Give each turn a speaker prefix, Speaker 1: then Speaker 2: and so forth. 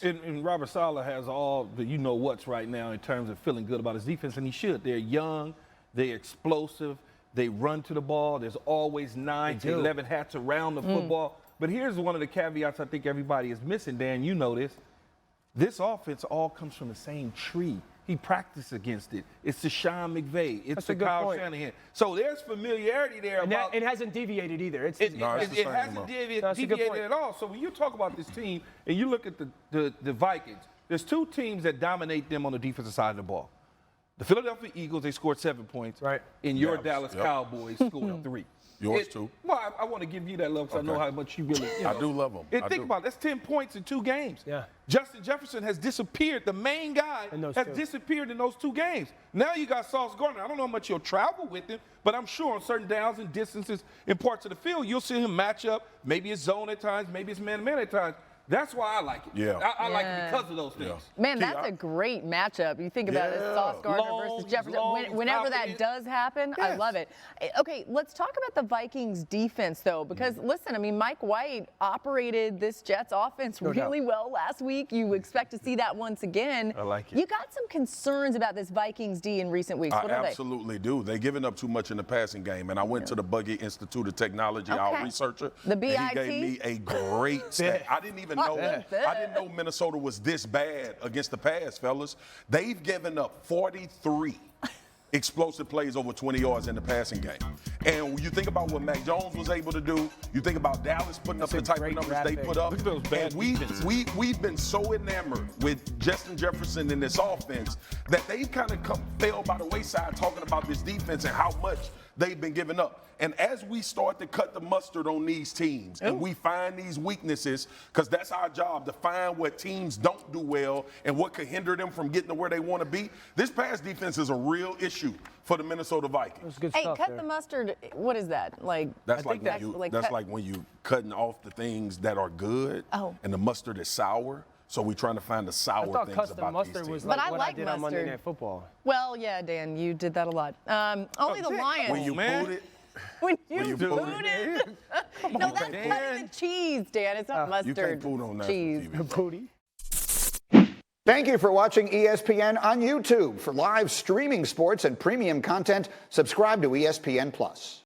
Speaker 1: And Robert Saleh has all the you-know-whats right now in terms of feeling good about his defense, and he should. They're young, they're explosive, they run to the ball. There's always 9 to 11 hats around the football. But here's one of the caveats I think everybody is missing, Dan. You know this. This offense all comes from the same tree. He practiced against it. It's the Sean McVay. It's the Kyle Shanahan. So there's familiarity there.
Speaker 2: And
Speaker 1: about
Speaker 2: it hasn't deviated either.
Speaker 1: It hasn't deviated at all. So when you talk about this team and you look at the Vikings, there's 2 teams that dominate them on the defensive side of the ball. The Philadelphia Eagles, they scored 7 points.
Speaker 2: Right.
Speaker 1: And your Dallas Cowboys scored 3.
Speaker 3: Yours too.
Speaker 1: Well, I want to give you that love because I know how much you really.
Speaker 3: I do love them.
Speaker 1: Think about it. That's 10 points in 2 games.
Speaker 2: Yeah.
Speaker 1: Justin Jefferson has disappeared. The main guy has disappeared in those 2 games. Now you got Sauce Gardner. I don't know how much you'll travel with him, but I'm sure on certain downs and distances in parts of the field, you'll see him match up. Maybe it's zone at times. Maybe it's man-to-man at times. That's why I like it.
Speaker 3: Yeah.
Speaker 1: I like it because of those things.
Speaker 4: Man, that's a great matchup. You think about it, Sauce Gardner versus Jefferson. Whenever that does happen, I love it. Okay, let's talk about the Vikings defense, though, because, listen, I mean, Mike White operated this Jets offense really well last week. You expect to see that once again.
Speaker 1: I like it.
Speaker 4: You got some concerns about this Vikings D in recent weeks. What are they?
Speaker 3: I absolutely do. They're giving up too much in the passing game, and I went to the Buggy Institute of Technology, our researcher.
Speaker 4: The BIT?
Speaker 3: And he gave me a great stat. I didn't know Minnesota was this bad against the pass, fellas. They've given up 43 explosive plays over 20 yards in the passing game. And when you think about what Mac Jones was able to do, you think about Dallas putting up the type of numbers they put up. And we've been so enamored with Justin Jefferson in this offense that they've kind of fell by the wayside talking about this defense and how much they've been giving up. And as we start to cut the mustard on these teams and we find these weaknesses, because that's our job, to find what teams don't do well and what could hinder them from getting to where they want to be, this pass defense is a real issue for the Minnesota Vikings.
Speaker 4: Hey, cut the mustard, what is that?
Speaker 3: That's like when you cutting off the things that are good and the mustard is sour. So we're trying to find the sour things about these teams.
Speaker 2: I thought custom mustard was
Speaker 4: but
Speaker 2: like
Speaker 4: I
Speaker 2: what
Speaker 4: like
Speaker 2: I did
Speaker 4: mustard.
Speaker 2: on Monday Night Football.
Speaker 4: Well, yeah, Dan, you did that a lot. Only the Lions.
Speaker 3: When you put it.
Speaker 4: When you put it. No, that's cutting the cheese, Dan. It's not mustard.
Speaker 3: You can't put on that
Speaker 4: cheese.
Speaker 2: Booty.
Speaker 5: Thank you for watching ESPN on YouTube. For live streaming sports and premium content, subscribe to ESPN+.